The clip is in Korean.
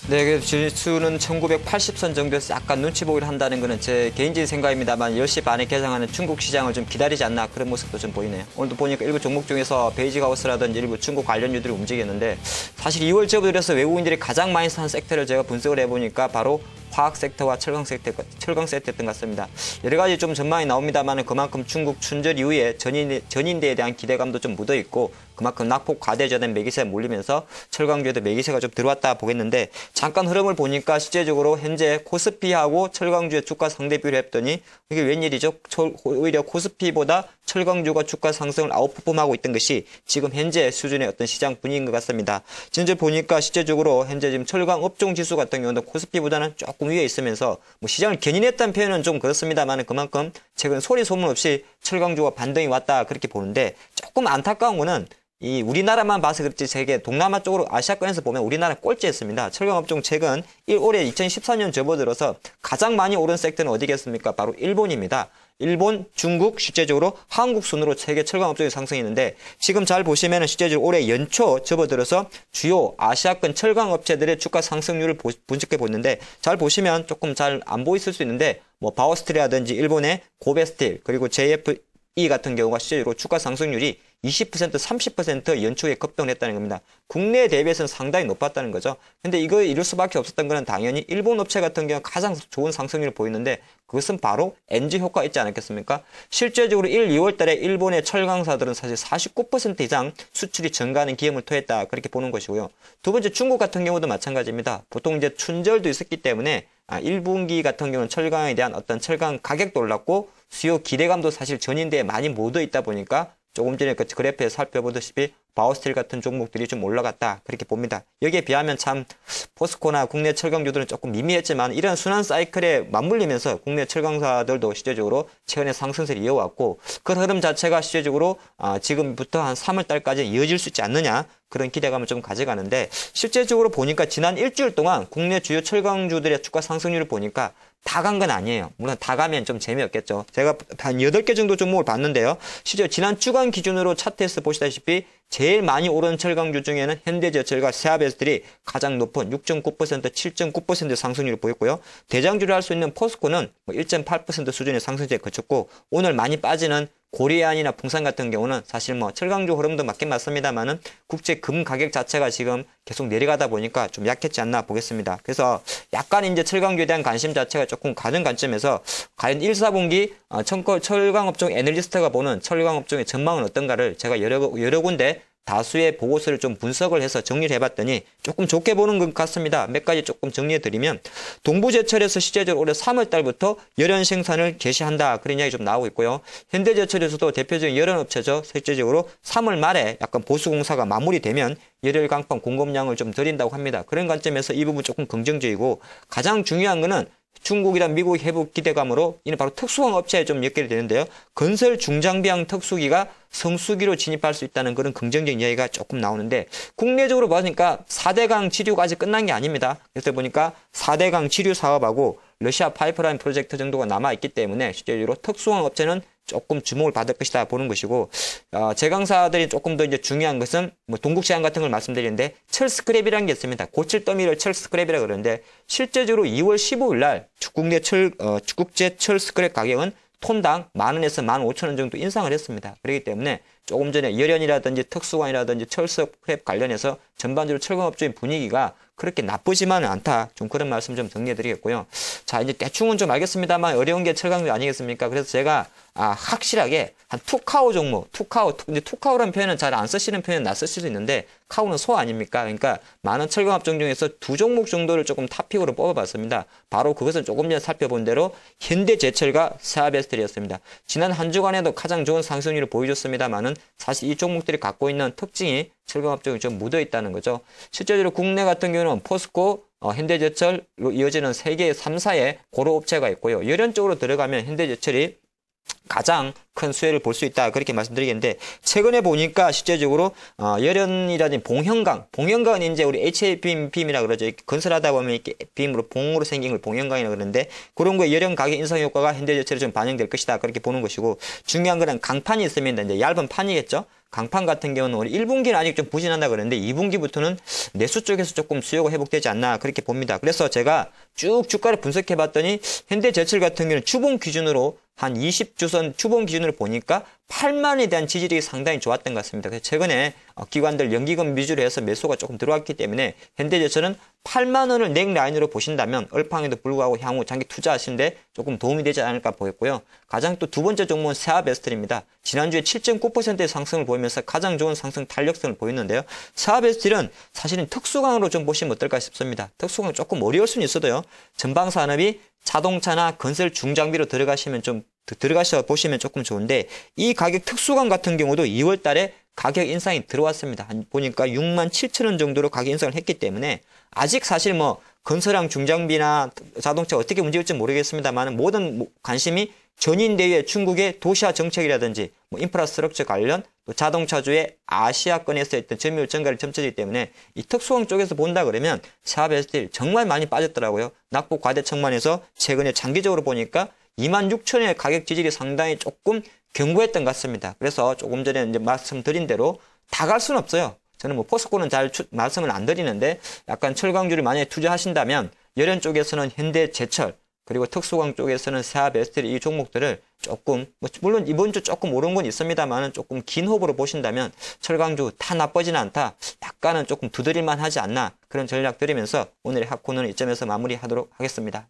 네, 그래서 지수는 1980선 정도에서 약간 눈치 보기를 한다는 것은 제 개인적인 생각입니다만 10시 반에 개장하는 중국 시장을 좀 기다리지 않나 그런 모습도 좀 보이네요. 오늘도 보니까 일부 종목 중에서 베이직하우스라든지 일부 중국 관련주들이 움직였는데 사실 2월 접어들어서 외국인들이 가장 많이 산 섹터를 제가 분석을 해보니까 바로 화학 섹터와 철강 섹터였던 것 같습니다. 여러 가지 좀 전망이 나옵니다만 그만큼 중국 춘절 이후에 전인대에 대한 기대감도 좀 묻어 있고 그만큼 낙폭 과대전환 매기세에 몰리면서 철강주에도 매기세가 좀 들어왔다 보겠는데 잠깐 흐름을 보니까 실제적으로 현재 코스피하고 철강주의 주가 상대 비율을 했더니 이게 웬일이죠? 오히려 코스피보다 철강주가 주가 상승을 아웃퍼폼하고 있던 것이 지금 현재 수준의 어떤 시장 분위기인 것 같습니다. 진짜 보니까 실제적으로 현재 지금 철강 업종 지수 같은 경우도 코스피보다는 조금 위에 있으면서 뭐 시장을 견인했다는 표현은 좀 그렇습니다만 그만큼 최근 소리 소문 없이 철강주가 반등이 왔다 그렇게 보는데 조금 안타까운 거는 이 우리나라만 봐서 그렇지 세계 동남아 쪽으로 아시아권에서 보면 우리나라 꼴찌였습니다. 철강업종 최근 올해 2014년 접어들어서 가장 많이 오른 섹터는 어디겠습니까? 바로 일본입니다. 일본, 중국, 실제적으로 한국 순으로 세계 철강업종이 상승했는데 지금 잘 보시면 실제적으로 올해 연초 접어들어서 주요 아시아권 철강업체들의 주가 상승률을 분석해 보는데 잘 보시면 조금 잘 안 보이실 수 있는데 뭐 바오스틸이라든지 일본의 고베스틸 그리고 JFE 같은 경우가 실제적으로 주가 상승률이 20%, 30% 연초에 급등을 했다는 겁니다. 국내 대비해서는 상당히 높았다는 거죠. 근데 이거 이룰 수밖에 없었던 거는 당연히 일본 업체 같은 경우 가장 좋은 상승률을 보이는데 그것은 바로 엔지 효과가 있지 않았겠습니까? 실제적으로 1, 2월 달에 일본의 철강사들은 사실 49% 이상 수출이 증가하는 기염을 토했다. 그렇게 보는 것이고요. 두 번째 중국 같은 경우도 마찬가지입니다. 보통 이제 춘절도 있었기 때문에 1분기 같은 경우는 철강에 대한 어떤 철강 가격도 올랐고 수요 기대감도 사실 전인대에 많이 묻어 있다 보니까 조금 전에 그 그래프에 살펴보다시피 바오스틸 같은 종목들이 좀 올라갔다 그렇게 봅니다. 여기에 비하면 참 포스코나 국내 철강주들은 조금 미미했지만 이런 순환 사이클에 맞물리면서 국내 철강사들도 실제적으로 최근에 상승세를 이어왔고 그 흐름 자체가 실제적으로 지금부터 한 3월 달까지 이어질 수 있지 않느냐 그런 기대감을 좀 가져가는데 실제적으로 보니까 지난 일주일 동안 국내 주요 철강주들의 주가 상승률을 보니까 다 간 건 아니에요. 물론 다 가면 좀 재미없겠죠. 제가 한 8개 정도 종목을 봤는데요. 실제 지난 주간 기준으로 차트에서 보시다시피 제일 많이 오른 철강주 중에는 현대제철과 세아베스들이 가장 높은 6.9%, 7.9% 상승률을 보였고요. 대장주를 할 수 있는 포스코는 1.8% 수준의 상승세에 그쳤고 오늘 많이 빠지는 고리안이나 풍산 같은 경우는 사실 뭐 철강주 흐름도 맞긴 맞습니다만은 국제 금 가격 자체가 지금 계속 내려가다 보니까 좀 약했지 않나 보겠습니다. 그래서 약간 이제 철강주에 대한 관심 자체가 조금 가는 관점에서 과연 1, 4분기 철강업종 애널리스트가 보는 철강업종의 전망은 어떤가를 제가 여러 군데 다수의 보고서를 좀 분석을 해서 정리를 해봤더니 조금 좋게 보는 것 같습니다. 몇 가지 조금 정리해드리면 동부제철에서 실제적으로 올해 3월 달부터 열연 생산을 개시한다. 그런 이야기 좀 나오고 있고요. 현대제철에서도 대표적인 열연업체죠. 실제적으로 3월 말에 약간 보수공사가 마무리되면 열혈강판 공급량을 좀 줄인다고 합니다. 그런 관점에서 이 부분 조금 긍정적이고 가장 중요한 거는 중국이랑 미국 회복 기대감으로 이는 바로 특수화학 업체에 좀 엮게 되는데요. 건설 중장비용 특수기가 성수기로 진입할 수 있다는 그런 긍정적인 이야기가 조금 나오는데 국내적으로 보니까 4대강 치료가 아직 끝난 게 아닙니다. 그래서 보니까 4대강 치료 사업하고 러시아 파이프라인 프로젝트 정도가 남아있기 때문에 실제로 특수화학 업체는 조금 주목을 받을 것이다 보는 것이고 제강사들이 조금 더 이제 중요한 것은 뭐 동국시장 같은 걸 말씀드리는데 철 스크랩이라는 게 있습니다. 고칠 더미를 철 스크랩이라 그러는데 실제적으로 2월 15일 날 국내 국제 철 스크랩 가격은 톤당 10,000원에서 15,000원 정도 인상을 했습니다. 그렇기 때문에 조금 전에 열연이라든지 특수관이라든지 철 스크랩 관련해서 전반적으로 철강업종의 분위기가 그렇게 나쁘지만은 않다. 좀 그런 말씀 좀 정리해드리겠고요. 자, 이제 대충은 좀 알겠습니다만 어려운 게 철강주 아니겠습니까? 그래서 제가 확실하게 한 투카오 종목, 근데 투카오라는 표현은 잘 안 쓰시는 표현은 나 쓰실 수 있는데 카오는 소 아닙니까? 그러니까 많은 철강업종 중에서 두 종목 정도를 조금 탑픽으로 뽑아봤습니다. 바로 그것은 조금 전에 살펴본 대로 현대제철과 세아베스텔이었습니다. 지난 한 주간에도 가장 좋은 상승률을 보여줬습니다만은 사실 이 종목들이 갖고 있는 특징이 철강업종이 좀 묻어있다는 거죠. 실제적으로 국내 같은 경우는 포스코, 현대제철로 이어지는 세계 3사의 고로업체가 있고요. 열연 쪽으로 들어가면 현대제철이 가장 큰 수혜를 볼 수 있다 그렇게 말씀드리겠는데 최근에 보니까 실제적으로 열연이라든지 봉형강은 이제 우리 HABM이라 그러죠. 건설하다 보면 이렇게 빔으로 봉으로 생긴 걸 봉형강이라 그러는데 그런 거에 열연 가격 인상 효과가 현대제철에 좀 반영될 것이다 그렇게 보는 것이고 중요한 거는 강판이 있으면 이제 얇은 판이겠죠. 강판 같은 경우는 우리 1분기는 아직 좀 부진한다 그러는데 2분기부터는 내수 쪽에서 조금 수요가 회복되지 않나 그렇게 봅니다. 그래서 제가 쭉 주가를 분석해 봤더니 현대제철 같은 경우는 주봉 기준으로 한 20주선 주봉 기준으로 보니까 8만에 대한 지지력이 상당히 좋았던 것 같습니다. 그래서 최근에 기관들 연기금 위주로 해서 매수가 조금 들어왔기 때문에 현대제철은 8만 원을 넥라인으로 보신다면 얼팡에도 불구하고 향후 장기 투자하시는데 조금 도움이 되지 않을까 보였고요. 가장 또 두 번째 종목은 세아베스틀입니다. 지난주에 7.9%의 상승을 보이면서 가장 좋은 상승 탄력성을 보였는데요. 세아베스틀은 사실은 특수강으로 좀 보시면 어떨까 싶습니다. 특수강 조금 어려울 수는 있어도요. 전방산업이 자동차나 건설 중장비로 들어가셔 보시면 조금 좋은데 이 가격 특수강 같은 경우도 2월 달에 가격 인상이 들어왔습니다. 보니까 6만 7천 원 정도로 가격 인상을 했기 때문에 아직 사실 뭐 건설항 중장비나 자동차 어떻게 움직일지 모르겠습니다만 모든 관심이 전인대회 중국의 도시화 정책이라든지 뭐 인프라스트럭처 관련 또 자동차주의 아시아권에서 했던 점유율 증가를 점쳐지기 때문에 이 특수항 쪽에서 본다 그러면 세아베스틸 정말 많이 빠졌더라고요. 낙폭 과대청만해서 최근에 장기적으로 보니까 26,000원의 가격 지지율이 상당히 조금 견고했던 것 같습니다. 그래서 조금 전에 이제 말씀드린 대로 다 갈 수는 없어요. 저는 뭐 포스코는 잘 말씀을 안 드리는데 약간 철강주를 만약에 투자하신다면 열연 쪽에서는 현대제철 그리고 특수광 쪽에서는 세아베스틸 이 종목들을 조금 물론 이번 주 조금 오른 건 있습니다만은 조금 긴 호흡으로 보신다면 철강주 다 나쁘지는 않다. 약간은 조금 두드릴만 하지 않나 그런 전략 드리면서 오늘의 핫코너는 이점에서 마무리하도록 하겠습니다.